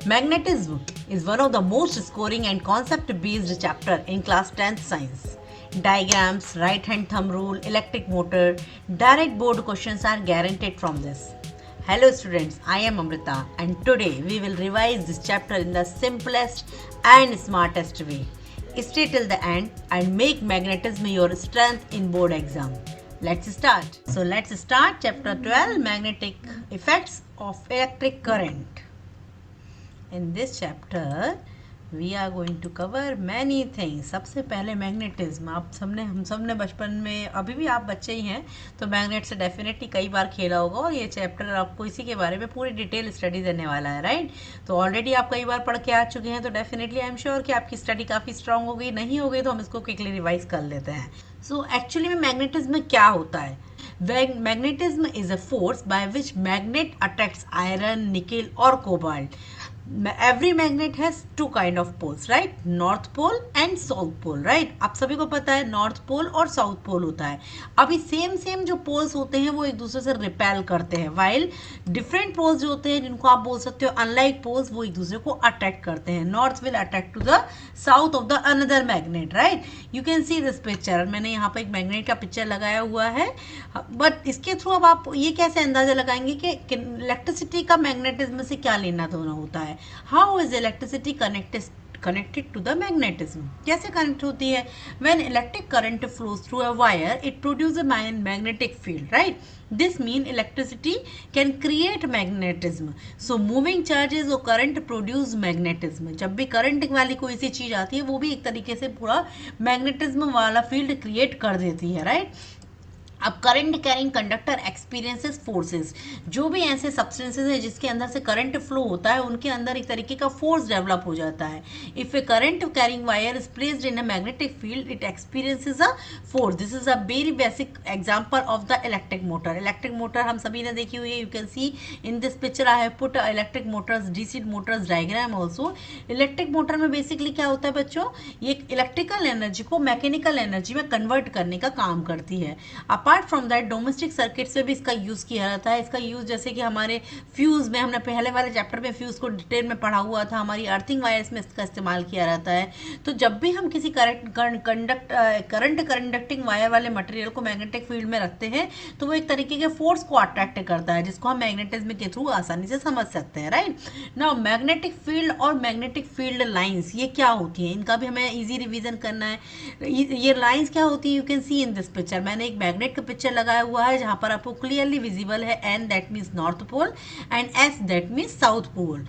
Magnetism is one of the most scoring and concept-based chapter in class 10th science. Diagrams, right-hand thumb rule, electric motor, direct board questions are guaranteed from this. Hello students, I am Amrita and today we will revise this chapter in the simplest and smartest way. Stay till the end and make magnetism your strength in board exam. Let's start. So let's start chapter 12, magnetic effects of electric current. In this chapter we are going to cover many things. सबसे पहले magnetism, हम सबने बचपन में, अभी भी आप बच्चे ही हैं तो मैग्नेट से डेफिनेटली कई बार खेला होगा और ये चैप्टर आपको इसी के बारे में पूरी डिटेल स्टडी देने वाला है, राइट। तो ऑलरेडी आप कई बार पढ़ के आ चुके हैं तो डेफिनेटली आई एम श्योर कि आपकी स्टडी काफ़ी स्ट्रांग हो गई। नहीं हो गई तो हम इसको क्विकली रिवाइज कर लेते हैं। सो एक्चुअली में मैग्नेटिज्म क्या होता है? Magnetism is a force by which magnet attracts iron, nickel or cobalt. Every magnet has two kind of poles, right? North pole and south pole, right? आप सभी को पता है नॉर्थ पोल और साउथ पोल होता है। अभी सेम जो पोल्स होते हैं वो एक दूसरे से रिपेल करते हैं, वाइल डिफरेंट पोल्स जो होते हैं जिनको आप बोल सकते हो अनलाइक पोल्स, वो एक दूसरे को अट्रैक्ट करते हैं। North will attract to the south of the another magnet, right. You can see this picture. मैंने यहाँ पर एक मैग्नेट का पिक्चर लगाया हुआ है, बट इसके थ्रू अब आप ये कैसे अंदाजा लगाएंगे कि इलेक्ट्रिसिटी का मैग्नेटिज्म से क्या लेना देना होता है। How is electricity connected to the magnetism? कैसे कनेक्ट होती है? When electric current flows through a wire, it produces a magnetic field, right? This means electricity can create magnetism. So moving charges or current produce magnetism. जब भी current वाली कोई सी चीज आती है वो भी एक तरीके से पूरा मैग्नेटिज्म वाला फील्ड क्रिएट कर देती है, राइट। अब current carrying conductor experiences forces, जो भी ऐसे सब्सटेंसेस है जिसके अंदर से करंट फ्लो होता है उनके अंदर एक तरीके का फोर्स डेवलप हो जाता है। If A current carrying wire is placed in a magnetic field it experiences a force. This is a very basic example of the electric motor. Electric motor हम सभी ने देखी हुई है। You can C in this picture I have put electric Motors, DC Motors diagram also. Electric motor में basically क्या होता है बच्चों, ये इलेक्ट्रिकल एनर्जी को मैकेनिकल एनर्जी में कन्वर्ट करने का काम करती है। Apart from that domestic circuits में भी इसका यूज किया जाता है। इसका यूज जैसे कि हमारे फ्यूज में, हमने पहले वाले चैप्टर में फ्यूज को डिटेल में पढ़ा हुआ था, हमारी अर्थिंग वायर्स में इसका इस्तेमाल किया जाता है। तो जब भी हम किसी करंट कंडक्टिंग वायर वाले मटेरियल को मैग्नेटिक फील्ड में रखते हैं तो वो एक तरीके के फोर्स को अट्रैक्ट करता है जिसको हम मैग्नेटिज्म के थ्रू आसानी से समझ सकते हैं, राइट। नाउ मैग्नेटिक फील्ड और मैग्नेटिक फील्ड लाइंस ये क्या होती है, इनका भी हमें इजी रिवीजन करना है। ये लाइंस क्या होती है, you can C in this picture. मैंने एक मैग्नेट का पिक्चर लगाया हुआ है जहां पर आपको क्लियरली विजिबल है N that means north pole and S that means south pole.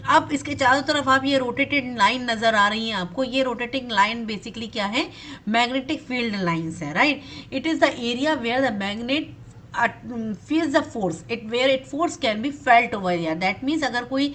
अब इसके चारों तरफ आप ये रोटेटेड लाइन नजर आ रही है आपको। ये रोटेटिंग लाइन बेसिकली क्या है, मैग्नेटिक फील्ड लाइंस है, right. It is the area where the magnet feels the force, where it force can be felt over here. That means अगर कोई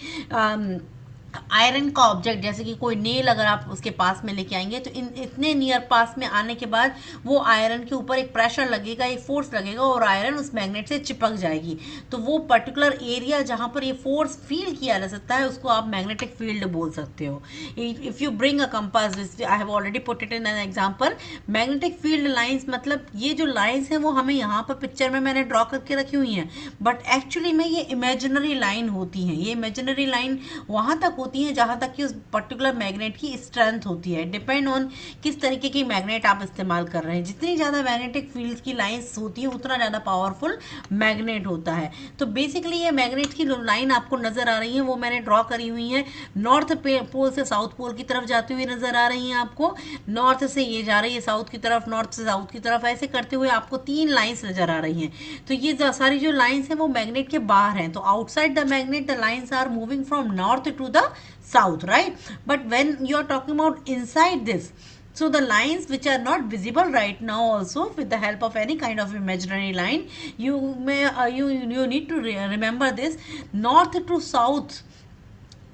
आयरन का ऑब्जेक्ट जैसे कि कोई नेल अगर आप उसके पास में लेके आएंगे तो इतने नियर पास में आने के बाद वो आयरन के ऊपर एक प्रेशर लगेगा, एक फोर्स लगेगा और आयरन उस मैग्नेट से चिपक जाएगी। तो वो पर्टिकुलर एरिया जहां पर ये फोर्स फील किया जा सकता है उसको आप मैग्नेटिक फील्ड बोल सकते हो। If you bring a compass, I have already put it in an example. Magnetic field lines मतलब ये जो लाइंस है वो हमें यहाँ पर पिक्चर में मैंने ड्रॉ करके रखी हुई है, बट एक्चुअली में ये इमेजिनरी लाइन होती है। ये इमेजिनरी लाइन वहां तक होती है जहां तक कि उस पर्टिकुलर मैग्नेट की स्ट्रेंथ होती है। डिपेंड ऑन किस तरीके की मैग्नेट आप इस्तेमाल कर रहे हैं। जितनी ज्यादा मैग्नेटिक फील्ड की लाइंस होती है उतना ज्यादा पावरफुल मैग्नेट होता है। तो बेसिकली ये मैग्नेट की लाइन आपको नजर आ रही है वो मैंने ड्रॉ करी हुई है। नॉर्थ पोल से साउथ पोल की तरफ जाती हुई नजर आ रही है आपको। नॉर्थ से ये जा रही है साउथ की तरफ, नॉर्थ से साउथ की तरफ, ऐसे करते हुए आपको 3 लाइंस नजर आ रही हैं। तो ये सारी जो लाइंस हैं वो मैग्नेट के बाहर हैं। तो outside the magnet the lines are moving from north to the south, right? But when you are talking about inside this, so the lines which are not visible right now also, with the help of any kind of imaginary line, you may you need to remember this. North to south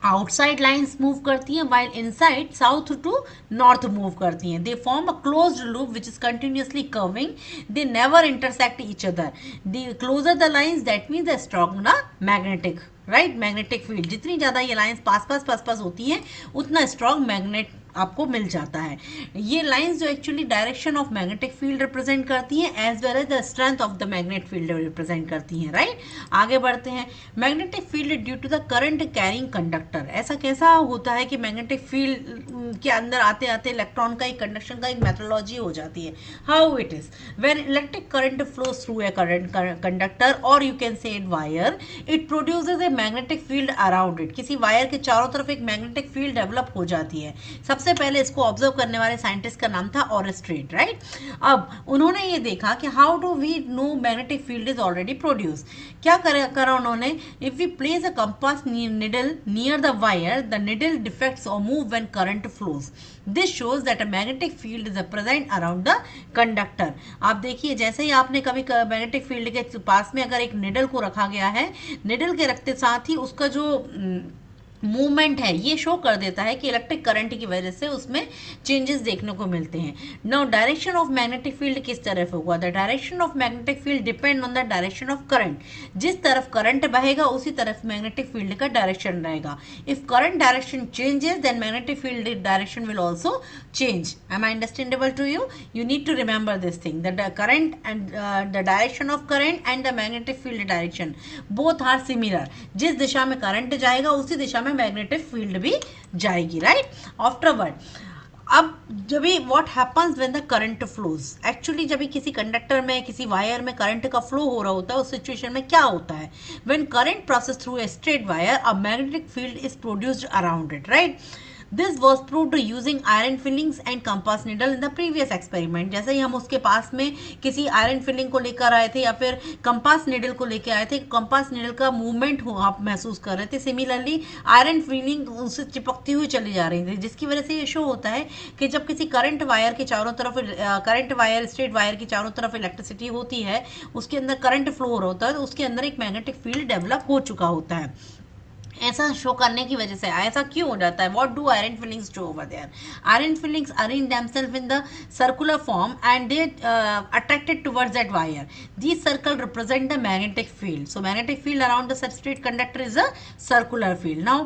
outside lines move करती हैं, while inside south to north move करती हैं। They form a closed loop which is continuously curving, they never intersect each other. The closer the lines that means the strong the magnetic, right, magnetic field. जितनी ज्यादा ये lines pass पास होती हैं उतना strong आपको मिल जाता है। ये लाइंस जो actually direction of magnetic field represent करती हैं as well as the strength of the magnet field represent करती हैं, राइट। आगे बढ़ते हैं। Magnetic field due to the current carrying conductor, ऐसा कैसा होता है कि मैग्नेटिक फील्ड के अंदर आते आते इलेक्ट्रॉन का एक कंडक्शन का एक मेथोडोलॉजी हो जाती है। How it is, when electric current flows through a current conductor और you can say it wire, it produces a magnetic field around it, किसी वायर के चारों तरफ एक मैग्नेटिक फील्ड डेवलप हो जाती है। सबसे पहले इसको ऑब्जर्व करने वाले साइंटिस्ट का नाम था ऑरेस्ट्रेट, राइट। अब उन्होंने ये देखा कि how do we know magnetic field is already produce. क्या करा उन्होंने, if we place a compass needle near the wire, the needle defects और move when current flows. This shows that a magnetic field is present around the conductor. आप देखिए, जैसे ही आपने कभी magnetic field के पास में अगर एक निडल को रखा गया है, निडल के रखते साथ ही उसका जो मूवमेंट है ये शो कर देता है कि इलेक्ट्रिक करंट की वजह से उसमें चेंजेस देखने को मिलते हैं। Now direction of magnetic field किस तरफ होगा, the direction of magnetic field depend on the direction of current. जिस तरफ करंट बहेगा उसी तरफ मैग्नेटिक फील्ड का डायरेक्शन रहेगा। If current direction changes then magnetic field direction will also change. Am I understandable to you? You need to remember this thing, the current and the direction of current and the magnetic field direction both are similar. जिस दिशा में current जाएगा उसी दिशा में magnetic field भी जाएगी, right. Afterward, अब जब भी what happens when the current flows, actually जब भी किसी कंडक्टर में किसी वायर में करंट का फ्लो हो रहा होता है उस सिचुएशन में क्या होता है, when current process through a straight wire a magnetic field is produced around it, right. This was proved using iron filings and compass needle in the previous experiment. जैसे ही हम उसके पास में किसी आयरन फिलिंग को लेकर आए थे या फिर कंपास निडल को लेकर आए थे, कंपास निडल का मूवमेंट हो आप महसूस कर रहे थे, सिमिलरली आयरन फिलिंग उससे चिपकती हुई चली जा रही थी, जिसकी वजह से ये शो होता है कि जब किसी करंट वायर के चारों तरफ करंट वायर स्ट्रेट वायर की चारों तरफ इलेक्ट्रिसिटी होती है, उसके अंदर करंट फ्लो हो रहा होता है, तो उसके अंदर एक मैग्नेटिक फील्ड डेवलप हो चुका होता है। ऐसा शो करने की वजह से ऐसा क्यों हो जाता है, what do iron filings do over there, iron filings arrange themself in the circular form and they attracted towards that wire. These circle represent the magnetic field. So magnetic field around the substrate conductor is a circular field. Now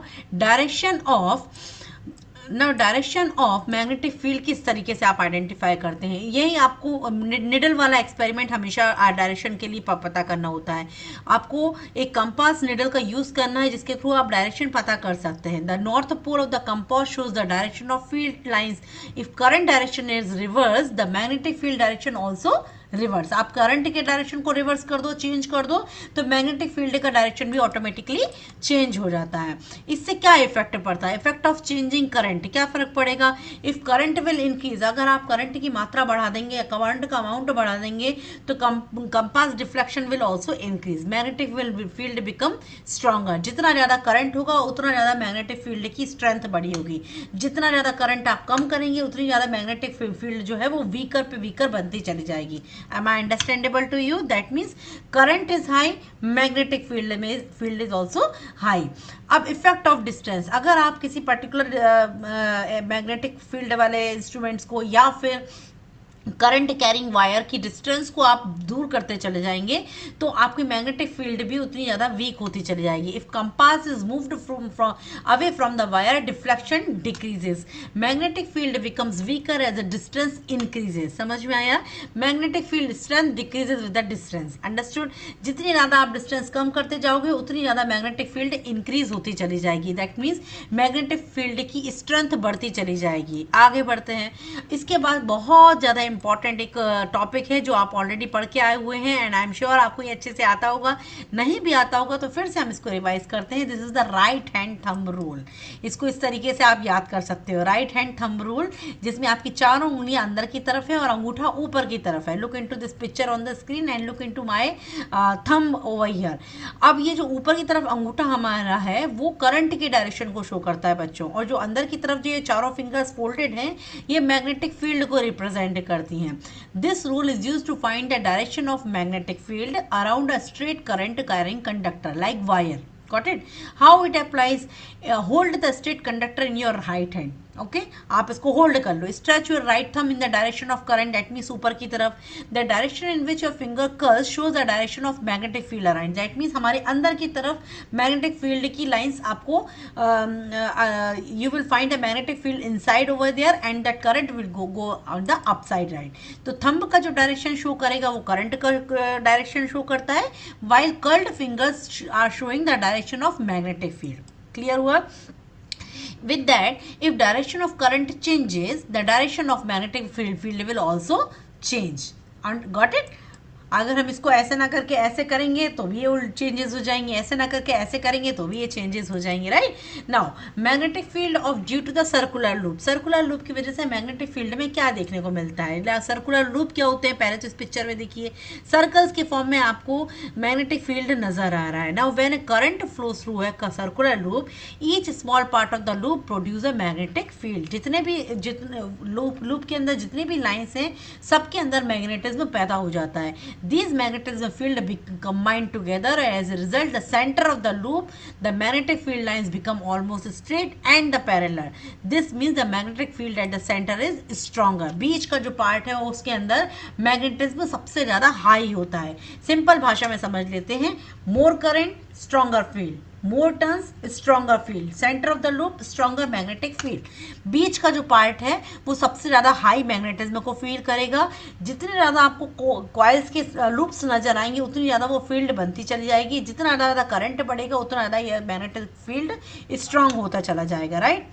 direction of magnetic field किस तरीके से आप identify करते हैं, यही आपको needle वाला experiment हमेशा डायरेक्शन के लिए पता करना होता है। आपको एक कंपास निडल का यूज करना है जिसके थ्रू आप डायरेक्शन पता कर सकते हैं। The north pole of the compass shows the direction of field lines. If current direction is reverse, the magnetic field direction also reverse. आप करंट के डायरेक्शन को रिवर्स कर दो, चेंज कर दो, तो मैग्नेटिक फील्ड का डायरेक्शन भी ऑटोमेटिकली चेंज हो जाता है। इससे क्या इफेक्ट पड़ता है, इफेक्ट ऑफ चेंजिंग करंट, क्या फर्क पड़ेगा, इफ करंट विल इंक्रीज, अगर आप करंट की मात्रा बढ़ा देंगे या करंट का अमाउंट बढ़ा देंगे तो compass deflection will also increase, magnetic field become stronger. जितना ज्यादा करंट होगा उतना ज्यादा मैग्नेटिक फील्ड की स्ट्रेंथ बढ़ी होगी, जितना ज्यादा करंट आप कम करेंगे उतनी ज्यादा मैग्नेटिक फील्ड जो है वो वीकर पे वीकर बनती चली जाएगी। Am I understandable to you? That means current is high, magnetic field is also high. अब इफेक्ट ऑफ डिस्टेंस, अगर आप किसी पर्टिकुलर मैग्नेटिक फील्ड वाले इंस्ट्रूमेंट्स को या फिर करंट कैरिंग वायर की डिस्टेंस को आप दूर करते चले जाएंगे तो आपकी मैग्नेटिक फील्ड भी उतनी ज्यादा वीक होती चली जाएगी। If compass is moved from away from the wire, deflection decreases, magnetic field becomes weaker as the distance increases. समझ में आया, magnetic field strength decreases with the distance, understood. जितनी ज्यादा आप डिस्टेंस कम करते जाओगे उतनी ज्यादा मैग्नेटिक फील्ड इंक्रीज होती चली जाएगी, दैट मीन्स मैग्नेटिक फील्ड की स्ट्रेंथ बढ़ती चली जाएगी। आगे बढ़ते हैं। इसके बाद बहुत ज्यादा इंपॉर्टेंट एक टॉपिक है जो आप ऑलरेडी पढ़ के आए हुए हैं एंड आई एम श्योर आपको ये अच्छे से आता होगा, नहीं भी आता होगा तो फिर से हम इसको रिवाइज करते हैं। This is the right hand thumb rule. इसको इस तरीके से आप याद कर सकते हो, राइट हैंड थंब रूल, जिसमें आपकी चारों उंगलियां अंदर की तरफ है और अंगूठा ऊपर की तरफ है। Look into this picture on the screen and look into my thumb over here. अब ये जो ऊपर की तरफ अंगूठा हमारा है वो करंट के डायरेक्शन को शो करता है बच्चों, और जो अंदर की तरफ जो ये चारों फिंगर्स फोल्डेड हैं ये मैग्नेटिक फील्ड को रिप्रेजेंट करती हैं। This rule is used to find the direction of magnetic field around a straight current carrying conductor like wire. Got it? How it applies? Hold the straight conductor in your right hand. Okay आप इसको hold कर लो. Stretch your right thumb in the direction of current, that means ऊपर की तरफ. The direction in which your finger curves shows the direction of magnetic field around, that means हमारे अंदर की तरफ मैग्नेटिक फील्ड की लाइंस आपको you will find a magnetic field inside over there and that current will go on the upside right. तो thumb का जो direction show करेगा वो करंट का डायरेक्शन शो करता है, while curled fingers are showing the direction of magnetic field. Clear हुआ? With that, if direction of current changes, the direction of magnetic field will also change. And got it? अगर हम इसको ऐसे ना करके ऐसे करेंगे तो भी ये चेंजेस हो जाएंगे, ऐसे ना करके ऐसे करेंगे तो भी ये चेंजेस हो जाएंगे. Right now magnetic field of due to the circular loop. Circular loop की वजह से मैग्नेटिक फील्ड में क्या देखने को मिलता है? सर्कुलर लूप क्या होते हैं? पहले तो इस पिक्चर में देखिए सर्कल्स के फॉर्म में आपको मैग्नेटिक फील्ड नजर आ रहा है. Now when current flow through है circular loop, each small part of the loop produce a magnetic field. जितने लूप के अंदर जितने भी लाइंस हैं सबके अंदर मैग्नेटिज्म पैदा हो जाता है. These magnetism field combine together. As a result, the center of the loop, the magnetic field lines become almost straight and the parallel. This means the magnetic field at the center is stronger. बीच का जो part है उसके अंदर magnetism सबसे ज्यादा high होता है. Simple भाषा में समझ लेते हैं. More current stronger field, more turns stronger field, centre of the loop stronger magnetic field. बीच का जो पार्ट है वो सबसे ज्यादा हाई मैग्नेटिज्म को फील करेगा. जितने ज्यादा आपको कॉइल्स के लूप्स नजर आएंगे उतनी ज्यादा वो फील्ड बनती चली जाएगी. जितना ज्यादा करंट बढ़ेगा उतना ज्यादा ये मैग्नेटिक फील्ड स्ट्रांग होता चला जाएगा. Right.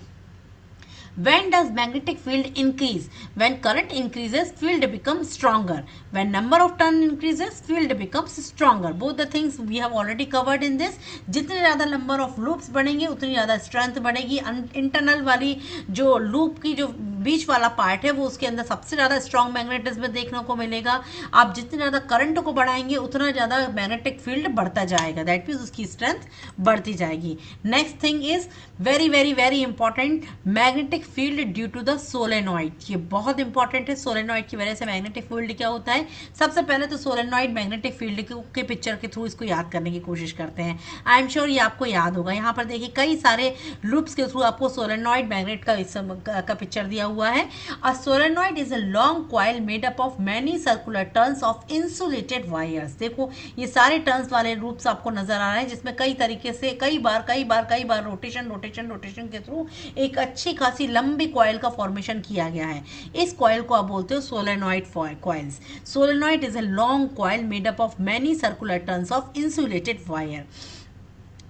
When does magnetic field increase? When current increases, field becomes stronger. When number of turn increases, field becomes stronger. Both the things we have already covered in this. जितने ज़्यादा number of loops बढ़ेंगे उतनी ज़्यादा strength बढ़ेगी. Internal वाली जो loop की जो बीच वाला पार्ट है वो उसके अंदर सबसे ज़्यादा स्ट्रॉन्ग मैग्नेटिज्म देखने को मिलेगा. आप जितने ज़्यादा करंट को बढ़ाएंगे उतना ज़्यादा मैग्नेटिक फील्ड बढ़ता जाएगा. दैट मीन्स उसकी स्ट्रेंथ बढ़ती जाएगी. Next thing is very very very important, magnetic field due to the solenoid. ये बहुत इंपॉर्टेंट है. सोलेनॉइड की वजह से मैग्नेटिक फील्ड क्या होता है? सबसे पहले तो सोलेनॉइड मैग्नेटिक फील्ड के पिक्चर के थ्रू इसको याद करने की कोशिश करते हैं. आई एम श्योर ये आपको याद होगा. यहाँ पर देखिए कई सारे लूप्स के थ्रू आपको सोलेनॉइड मैग्नेट का पिक्चर दिया हुआ है. A solenoid is a long coil made up of many circular turns of insulated wires. देखो ये सारे टर्न्स वाले लूप्स आपको नजर आ रहे हैं जिसमें कई तरीके से कई बार रोटेशन के थ्रू एक अच्छी खासी लंबी कॉइल का फॉर्मेशन किया गया है. इस कॉइल को आप बोलते हो solenoid coils. Solenoid is a long coil made up of many circular turns of insulated wire.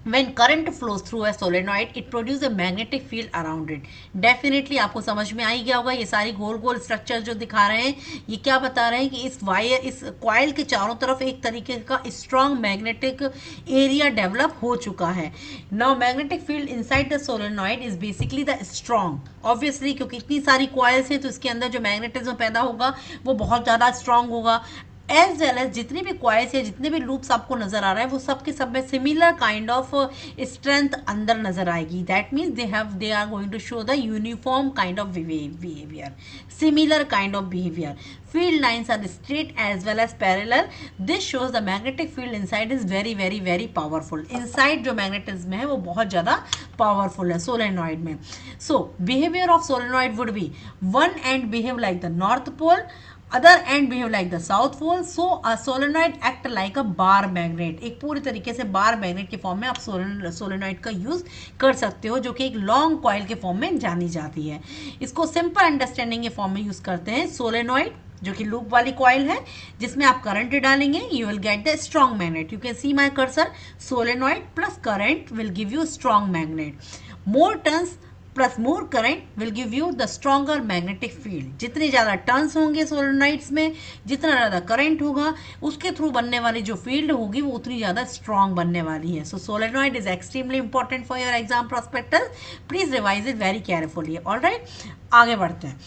When current flows through a solenoid, it produces a magnetic field around it. Definitely आपको समझ में आ ही गया होगा. ये सारी गोल गोल स्ट्रक्चर जो दिखा रहे हैं ये क्या बता रहे हैं कि इस वायर इस कॉइल के चारों तरफ एक तरीके का स्ट्रॉन्ग मैग्नेटिक एरिया डेवलप हो चुका है. Now magnetic field inside the solenoid is basically the strong. Obviously क्योंकि इतनी सारी कॉइल्स हैं तो इसके अंदर जो मैग्नेटिज्म पैदा होगा वो बहुत ज़्यादा स्ट्रॉन्ग होगा. एज वेल एज जितने भी कॉइल्स या जितने भी लूप्स आपको नजर आ रहा है वो सब के सब में सिमिलर काइंड ऑफ स्ट्रेंथ अंदर नजर आएगी. That means they are going to show the uniform kind of behaviour, similar kind of behaviour. Field lines are straight as well as parallel. This shows the magnetic field inside is very very very powerful. Inside जो magnetism है वो बहुत ज़्यादा powerful है solenoid में. So behavior of solenoid would be one end behave like the north pole, other end behave like the south pole. So a solenoid act like a bar magnet. एक पूरी तरीके से बार मैग्नेट के form में आप solenoid का use कर सकते हो जो कि एक लॉन्ग कॉइल के फॉर्म में जानी जाती है. इसको सिंपल अंडरस्टैंडिंग के फॉर्म में यूज करते हैं. सोलेनॉइड जो कि लूप वाली कॉइल है जिसमें आप करंट डालेंगे you will get the strong magnet. You can C my cursor. Solenoid plus current will give you strong magnet. More turns plus more current will give you the stronger magnetic field. जितने ज़्यादा turns होंगे solenoids में जितना ज़्यादा current होगा उसके through बनने वाली जो फील्ड होगी वो उतनी ज़्यादा स्ट्रॉन्ग बनने वाली है. So solenoid is extremely important for your exam prospectus. Please revise it very carefully. Alright आगे बढ़ते हैं.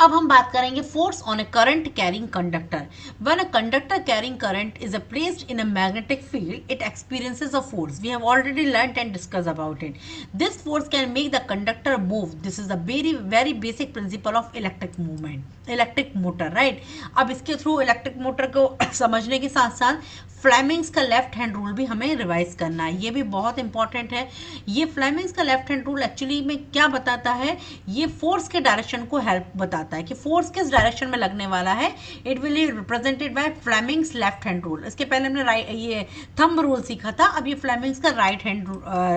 अब हम बात करेंगे force on a current carrying conductor. When a conductor carrying current is placed in a magnetic field it experiences a force. We have already learned and discuss about it. This force can make the conductor move. This is the very very basic principle of electric movement. Electric motor, right. अब इसके through electric motor को समझने के साथ साथ Fleming's का left hand rule भी हमें रिवाइज करना है, ये भी बहुत इंपॉर्टेंट है। ये फ्लेमिंग्स का लेफ्ट हैंड रूल एक्चुअली में क्या बताता है, ये फोर्स के डायरेक्शन को हेल्प बताता है कि फोर्स किस डायरेक्शन में लगने वाला है। It will be represented by Fleming's left hand rule. इसके पहले हमने ये थंब रूल सीखा था, अब ये फ्लेमिंग्स का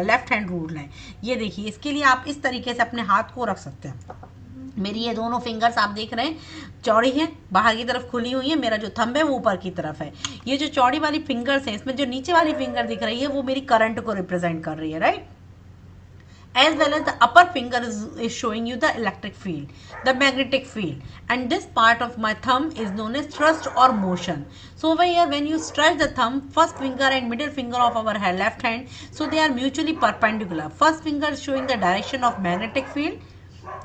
लेफ्ट हैंड रूल है। ये देखिए, इसके लिए आप इस तरीके से अपने हाथ को रख सकते हैं। मेरी ये दोनों फिंगर्स आप देख रहे हैं चौड़ी है, बाहर की तरफ खुली हुई है, मेरा जो थंब है वो ऊपर की तरफ है। ये जो चौड़ी वाली फिंगर्स हैं, इसमें जो नीचे वाली फिंगर दिख रही है वो मेरी करंट को रिप्रेजेंट कर रही है, right. As well as the upper finger is showing you the electric field, the magnetic field, and this part of my thumb is known as thrust or motion. So over here, when you stretch the thumb, first finger and middle finger of our left hand, so they are mutually perpendicular. First finger is showing the direction of magnetic field,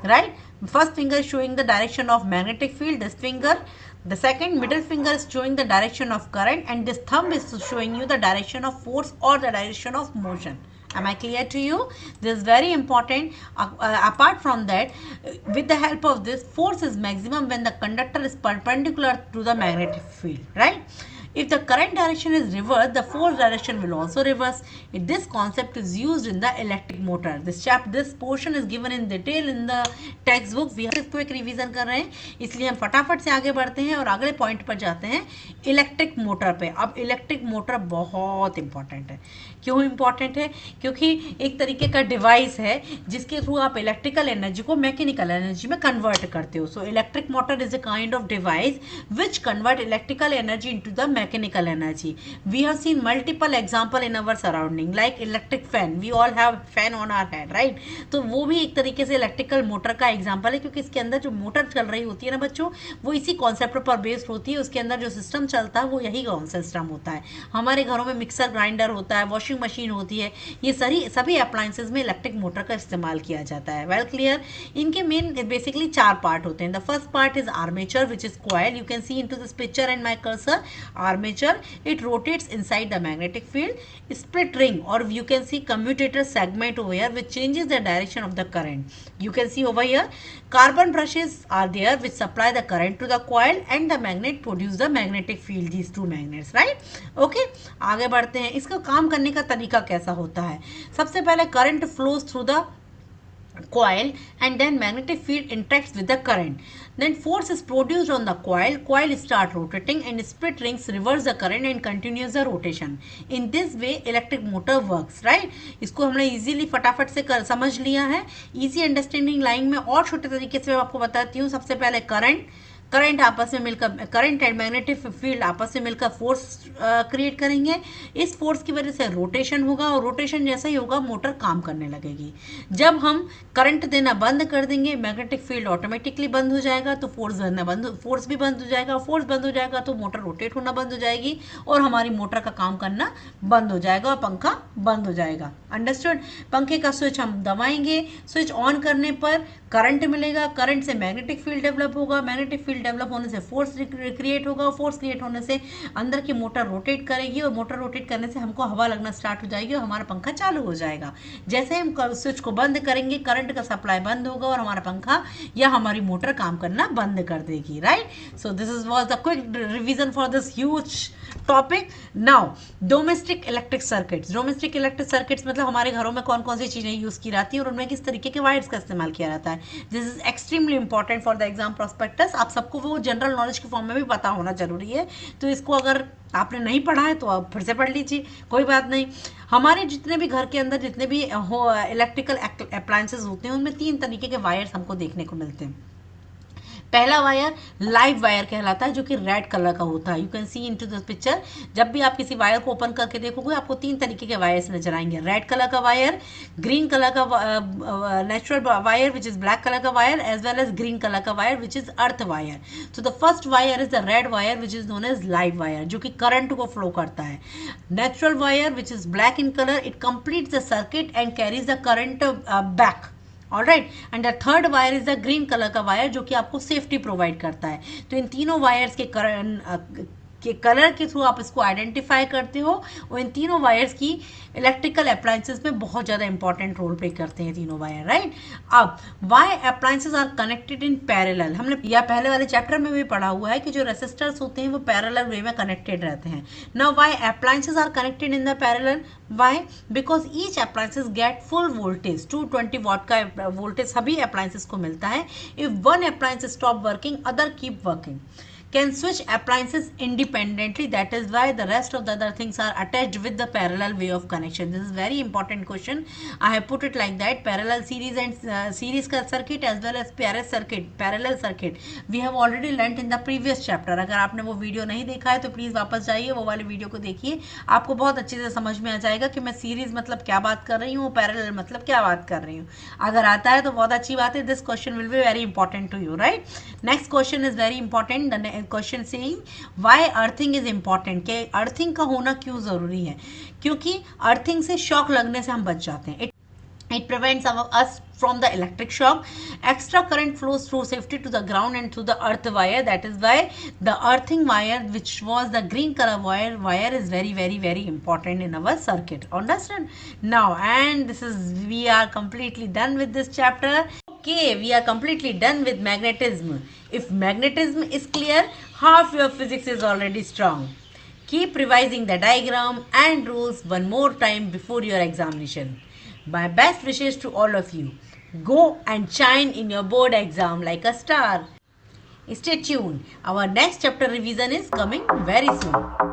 right. First finger is showing the direction of magnetic field, this finger. The second middle finger is showing the direction of current, and this thumb is showing you the direction of force or the direction of motion. Am I clear to you? This is very important. Apart from that, with the help of this, force is maximum when the conductor is perpendicular to the magnetic field, right. If the current direction is reversed, the force direction will also reverse. This concept is used in the electric motor. This portion is given in detail in the textbook. We have इसको एक revision कर रहे हैं, इसलिए हम फटाफट से आगे बढ़ते हैं और अगले पॉइंट पर जाते हैं, इलेक्ट्रिक मोटर पे। अब इलेक्ट्रिक मोटर बहुत इंपॉर्टेंट है। क्यों इंपॉर्टेंट है? क्योंकि एक तरीके का डिवाइस है जिसके थ्रू आप इलेक्ट्रिकल एनर्जी को मैकेनिकल एनर्जी में कन्वर्ट करते हो। So electric motor is a kind of device which convert electrical energy into the mechanical energy. We have seen multiple example in our surrounding like electric fan. We all have fan on our head, right? तो वो भी एक तरीके से electrical motor का example है, क्योंकि इसके अंदर जो मोटर चल रही होती है ना बच्चों, वो इसी कॉन्सेप्ट पर बेस्ड होती है। उसके अंदर जो सिस्टम चलता है वो यही सिस्टम होता है। हमारे घरों में मिक्सर ग्राइंडर होता है, वॉशिंग मशीन होती है, ये सभी अप्लायंसेज में इलेक्ट्रिक मोटर का इस्तेमाल किया जाता है। Well clear. इनके मेन बेसिकली 4 पार्ट होते हैं। The first part is armature which is coil. You can C into this picture and my cursor. Armature, it rotates inside the magnetic field. Split ring, or you can see commutator segment over here, which changes the direction of the current. You can see over here carbon brushes are there which supply the current to the coil, and the magnet produce the magnetic field, these two magnets, right? Okay, आगे बढ़ते हैं। इसका काम करने का तरीका कैसा होता है? सबसे पहले current flows through the coil and then magnetic field interacts with the current. Then force is produced on the coil start rotating, and split rings reverse the current and continues the rotation. In this way electric motor works, right? इसको हमने easily फटाफट से समझ लिया है। Easy understanding line में और छोटे तरीके से मैं आपको बताती हूँ। सबसे पहले करंट आपस में मिलकर, करंट एंड मैग्नेटिक फील्ड आपस में मिलकर फोर्स क्रिएट करेंगे। इस फोर्स की वजह से रोटेशन होगा, और रोटेशन जैसा ही होगा मोटर काम करने लगेगी। जब हम करंट देना बंद कर देंगे, मैग्नेटिक फील्ड ऑटोमेटिकली बंद हो जाएगा, तो फोर्स भी बंद हो जाएगा। फोर्स बंद हो जाएगा तो मोटर रोटेट होना बंद हो जाएगी, और हमारी मोटर का काम करना बंद हो जाएगा, और पंखा बंद हो जाएगा। अंडरस्टूड? पंखे का स्विच हम दबाएंगे, स्विच ऑन करने पर करंट मिलेगा, करंट से मैग्नेटिक फील्ड डेवलप होगा, मैग्नेटिक फील्ड डेवलप होने से फोर्स क्रिएट होगा, फोर्स क्रिएट होने से अंदर की मोटर रोटेट करेगी, और मोटर रोटेट करने से हमको हवा लगना स्टार्ट हो जाएगी और हमारा पंखा चालू हो जाएगा। जैसे हम स्विच को बंद करेंगे, करंट का सप्लाई बंद होगा और हमारा पंखा या हमारी मोटर काम करना बंद कर देगी, right. So this was the quick revision for this huge topic. Now domestic electric circuits. Domestic electric circuits मतलब हमारे घरों में कौन कौन सी चीज़ें यूज़ की जाती है और उनमें किस तरीके के वायर्स का इस्तेमाल किया जाता है। This is extremely important for the exam prospectus. आप सबको वो जनरल नॉलेज के फॉर्म में भी पता होना जरूरी है, तो इसको अगर आपने नहीं पढ़ा है तो आप फिर से पढ़ लीजिए, कोई बात नहीं। हमारे जितने भी घर के अंदर जितने भी इलेक्ट्रिकल अप्लायंसेज होते हैं उनमें 3 तरीके के वायर्स हमको देखने को मिलते हैं। पहला वायर लाइव वायर कहलाता है, जो कि रेड कलर का होता है। You can C into this picture. जब भी आप किसी वायर को ओपन करके देखोगे आपको 3 तरीके के वायर्स नजर आएंगे। रेड कलर का वायर, ग्रीन कलर का natural wire which is black colour का wire, as well as green colour का wire which is earth wire. So the first wire is the red wire which is known as live wire, जो कि current को flow करता है। Natural wire which is black in colour, it completes the circuit and carries the current back. All right, and the third wire is the green colour का wire, जो कि आपको safety provide करता है। तो इन तीनों वायर्स के के कलर के थ्रू आप इसको आइडेंटिफाई करते हो। और इन तीनों वायर्स की इलेक्ट्रिकल अप्लायंसेस में बहुत ज़्यादा इंपॉर्टेंट रोल प्ले करते हैं तीनों वायर, राइट। अब why appliances are connected in parallel, हमने या पहले वाले चैप्टर में भी पढ़ा हुआ है कि जो रेसिस्टर्स होते हैं वो पैरेलल वे में कनेक्टेड रहते हैं। Now why appliances are connected in the parallel, why because each appliances get full voltage, 220 watt का वोल्टेज सभी अप्लायंसेस को मिलता है। If one appliance stop working, other keep working. Can switch appliances independently, that is why the rest of the other things are attached with the parallel way of connection. This is very important question. I have put it like that, parallel series and series का circuit as well as parallel circuit we have already learnt in the previous chapter. अगर आपने वो video नहीं देखा है तो please वापस जाइए, वो वाले वीडियो को देखिए, आपको बहुत अच्छे से समझ में आ जाएगा कि मैं सीरीज मतलब क्या बात कर रही हूँ, पैरेलल मतलब क्या बात कर रही हूँ। अगर आता है तो बहुत अच्छी बात है, this question will be very important to you, right. Next question is very important, question saying why earthing is important, कि अर्थिंग का होना क्यों जरूरी है। क्योंकि अर्थिंग से शॉक लगने से हम बच जाते हैं। It prevents us from the electric shock. Extra current flows through safety to the ground and through the earth wire. That is why the earthing wire, which was the green color wire is very important in our circuit. Understand? Now, and this is, we are completely done with this chapter. Okay, we are completely done with magnetism. If magnetism is clear, half your physics is already strong. Keep revising the diagram and rules one more time before your examination. My best wishes to all of you. Go and shine in your board exam like a star. Stay tuned. Our next chapter revision is coming very soon.